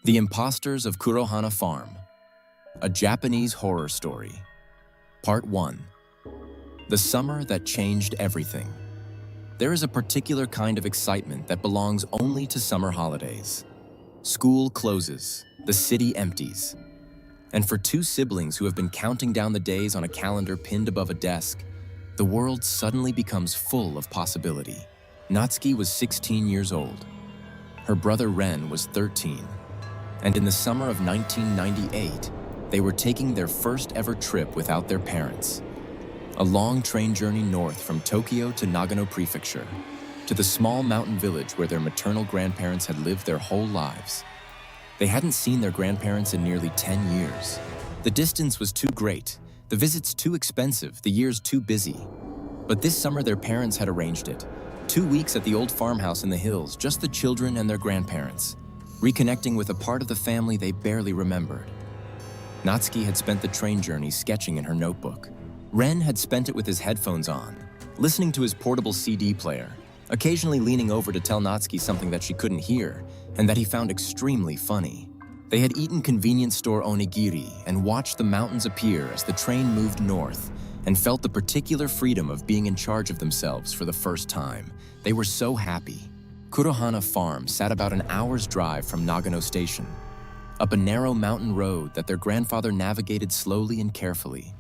The Imposters of Kurohana Farm, a Japanese horror story. Part 1. The summer that changed everything. There is a particular kind of excitement that belongs only to summer holidays. School closes, the city empties. And for two siblings who have been counting down the days on a calendar pinned above a desk, the world suddenly becomes full of possibility. Natsuki was 16 years old. Her brother Ren was 13. And in the summer of 1998, they were taking their first ever trip without their parents. A long train journey north from Tokyo to Nagano Prefecture, to the small mountain village where their maternal grandparents had lived their whole lives. They hadn't seen their grandparents in nearly 10 years. The distance was too great, the visits too expensive, the years too busy. But this summer their parents had arranged it. 2 weeks at the old farmhouse in the hills, just the children and their grandparents, reconnecting with a part of the family they barely remembered. Natsuki had spent the train journey sketching in her notebook. Ren had spent it with his headphones on, listening to his portable CD player, occasionally leaning over to tell Natsuki something that she couldn't hear and that he found extremely funny. They had eaten convenience store onigiri and watched the mountains appear as the train moved north and felt the particular freedom of being in charge of themselves for the first time. They were so happy. Kurohana Farm sat about an hour's drive from Nagano Station, up a narrow mountain road that their grandfather navigated slowly and carefully,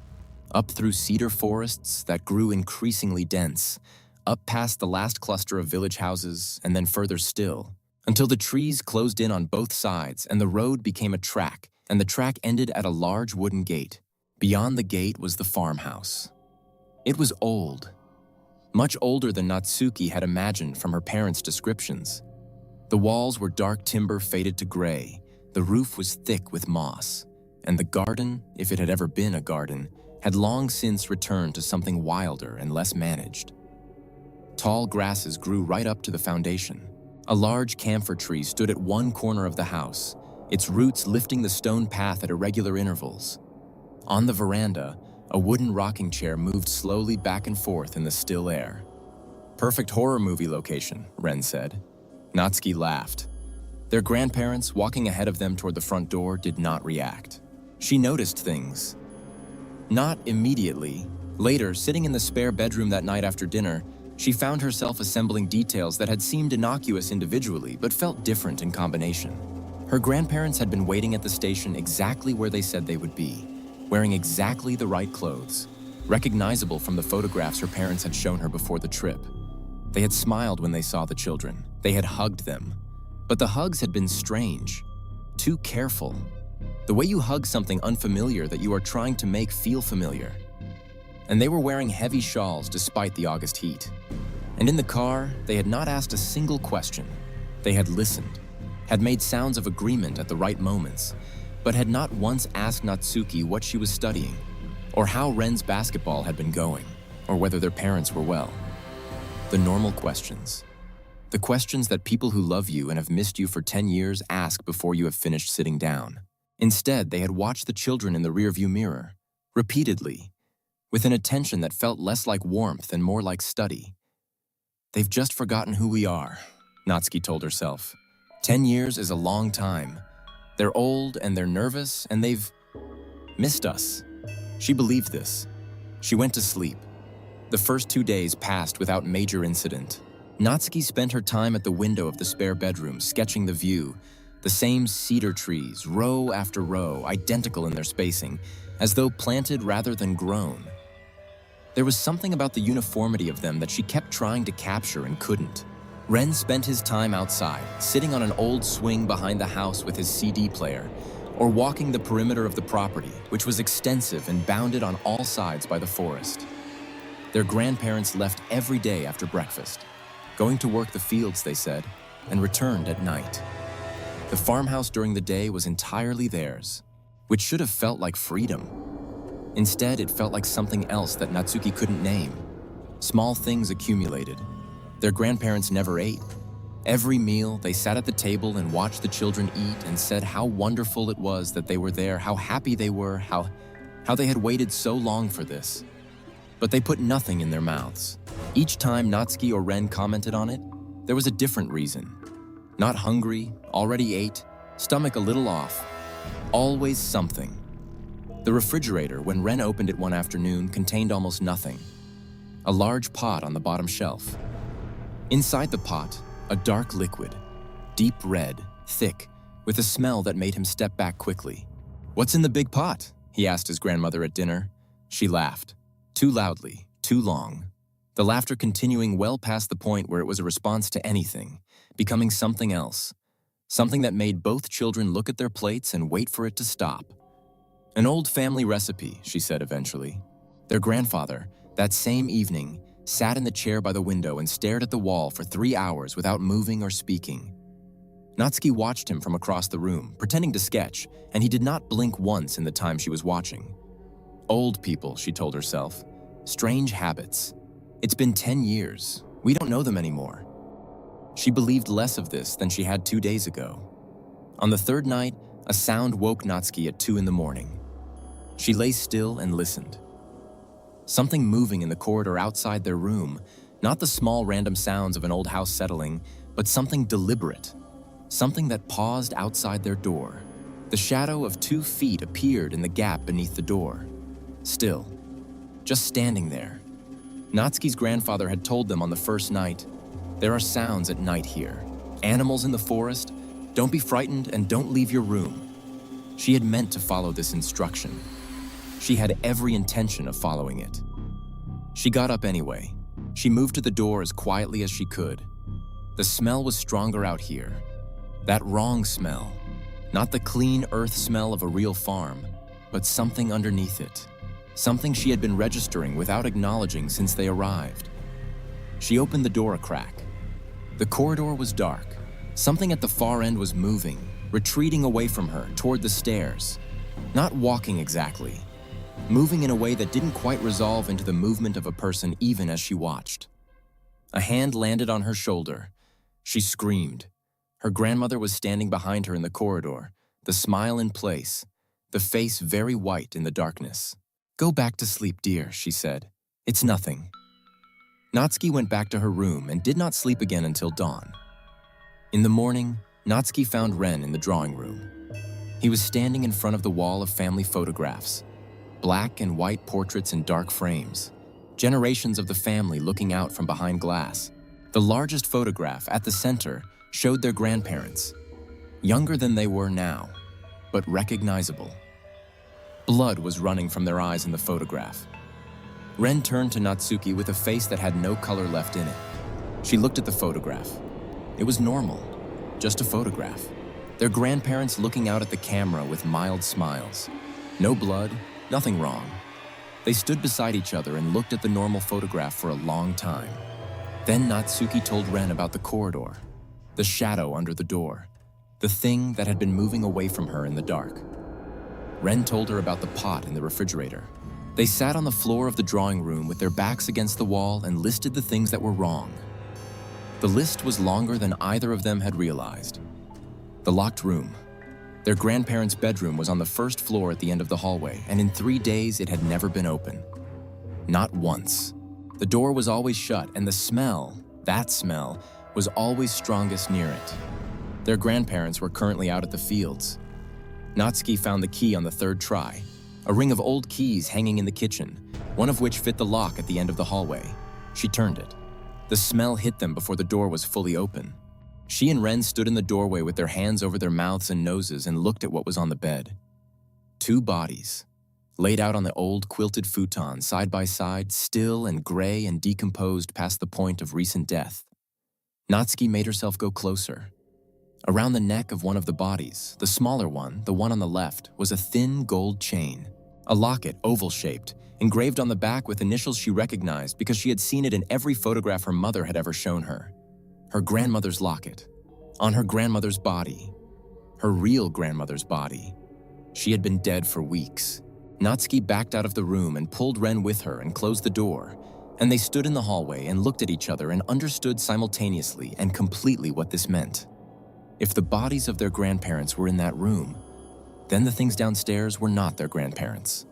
up through cedar forests that grew increasingly dense, up past the last cluster of village houses, and then further still, until the trees closed in on both sides and the road became a track, and the track ended at a large wooden gate. Beyond the gate was the farmhouse. It was old, much older than Natsuki had imagined from her parents' descriptions. The walls were dark timber faded to gray, the roof was thick with moss, and the garden, if it had ever been a garden, had long since returned to something wilder and less managed. Tall grasses grew right up to the foundation. A large camphor tree stood at one corner of the house, its roots lifting the stone path at irregular intervals. On the veranda, a wooden rocking chair moved slowly back and forth in the still air. "Perfect horror movie location," Ren said. Natsuki laughed. Their grandparents, walking ahead of them toward the front door, did not react. She noticed things. Not immediately. Later, sitting in the spare bedroom that night after dinner, she found herself assembling details that had seemed innocuous individually but felt different in combination. Her grandparents had been waiting at the station exactly where they said they would be, wearing exactly the right clothes, recognizable from the photographs her parents had shown her before the trip. They had smiled when they saw the children. They had hugged them. But the hugs had been strange, too careful. The way you hug something unfamiliar that you are trying to make feel familiar. And they were wearing heavy shawls despite the August heat. And in the car, they had not asked a single question. They had listened, had made sounds of agreement at the right moments, but had not once asked Natsuki what she was studying, or how Ren's basketball had been going, or whether their parents were well. The normal questions. The questions that people who love you and have missed you for 10 years ask before you have finished sitting down. Instead, they had watched the children in the rearview mirror, repeatedly, with an attention that felt less like warmth and more like study. "They've just forgotten who we are," Natsuki told herself. 10 years is a long time. They're old and they're nervous and they've missed us. She believed this. She went to sleep. The first 2 days passed without major incident. Natsuki spent her time at the window of the spare bedroom, sketching the view, the same cedar trees, row after row, identical in their spacing, as though planted rather than grown. There was something about the uniformity of them that she kept trying to capture and couldn't. Ren spent his time outside, sitting on an old swing behind the house with his CD player, or walking the perimeter of the property, which was extensive and bounded on all sides by the forest. Their grandparents left every day after breakfast, going to work the fields, they said, and returned at night. The farmhouse during the day was entirely theirs, which should have felt like freedom. Instead, it felt like something else that Natsuki couldn't name. Small things accumulated. Their grandparents never ate. Every meal, they sat at the table and watched the children eat and said how wonderful it was that they were there, how happy they were, how they had waited so long for this. But they put nothing in their mouths. Each time Natsuki or Ren commented on it, there was a different reason. Not hungry, already ate, stomach a little off, always something. The refrigerator, when Ren opened it one afternoon, contained almost nothing. A large pot on the bottom shelf. Inside the pot, a dark liquid, deep red, thick, with a smell that made him step back quickly. "What's in the big pot?" he asked his grandmother at dinner. She laughed, too loudly, too long. The laughter continuing well past the point where it was a response to anything, becoming something else. Something that made both children look at their plates and wait for it to stop. "An old family recipe," she said eventually. Their grandfather, that same evening, sat in the chair by the window and stared at the wall for 3 hours without moving or speaking. Natsuki watched him from across the room, pretending to sketch, and he did not blink once in the time she was watching. Old people, she told herself. Strange habits. It's been 10 years. We don't know them anymore. She believed less of this than she had 2 days ago. On the third night, a sound woke Natsuki at 2 in the morning. She lay still and listened. Something moving in the corridor outside their room, not the small random sounds of an old house settling, but something deliberate, something that paused outside their door. The shadow of 2 feet appeared in the gap beneath the door. Still, just standing there. Natsuki's grandfather had told them on the first night, "There are sounds at night here. Animals in the forest. Don't be frightened and don't leave your room." She had meant to follow this instruction. She had every intention of following it. She got up anyway. She moved to the door as quietly as she could. The smell was stronger out here. That wrong smell. Not the clean earth smell of a real farm, but something underneath it. Something she had been registering without acknowledging since they arrived. She opened the door a crack. The corridor was dark. Something at the far end was moving, retreating away from her toward the stairs. Not walking exactly. Moving in a way that didn't quite resolve into the movement of a person even as she watched. A hand landed on her shoulder. She screamed. Her grandmother was standing behind her in the corridor, the smile in place, the face very white in the darkness. "Go back to sleep, dear," she said. "It's nothing." Natsuki went back to her room and did not sleep again until dawn. In the morning, Natsuki found Ren in the drawing room. He was standing in front of the wall of family photographs. Black and white portraits in dark frames. Generations of the family looking out from behind glass. The largest photograph, at the center, showed their grandparents. Younger than they were now, but recognizable. Blood was running from their eyes in the photograph. Ren turned to Natsuki with a face that had no color left in it. She looked at the photograph. It was normal, just a photograph. Their grandparents looking out at the camera with mild smiles. No blood, nothing wrong. They stood beside each other and looked at the normal photograph for a long time. Then Natsuki told Ren about the corridor, the shadow under the door, the thing that had been moving away from her in the dark. Ren told her about the pot in the refrigerator. They sat on the floor of the drawing room with their backs against the wall and listed the things that were wrong. The list was longer than either of them had realized. The locked room. Their grandparents' bedroom was on the first floor at the end of the hallway, and in 3 days it had never been open. Not once. The door was always shut, and the smell, that smell, was always strongest near it. Their grandparents were currently out at the fields. Natsuki found the key on the 3rd try, a ring of old keys hanging in the kitchen, one of which fit the lock at the end of the hallway. She turned it. The smell hit them before the door was fully open. She and Ren stood in the doorway with their hands over their mouths and noses and looked at what was on the bed. 2 bodies, laid out on the old quilted futon side by side, still and gray and decomposed past the point of recent death. Natsuki made herself go closer. Around the neck of one of the bodies, the smaller one, the one on the left, was a thin gold chain. A locket, oval-shaped, engraved on the back with initials she recognized because she had seen it in every photograph her mother had ever shown her. Her grandmother's locket. On her grandmother's body. Her real grandmother's body. She had been dead for weeks. Natsuki backed out of the room and pulled Ren with her and closed the door, and they stood in the hallway and looked at each other and understood simultaneously and completely what this meant. If the bodies of their grandparents were in that room, then the things downstairs were not their grandparents.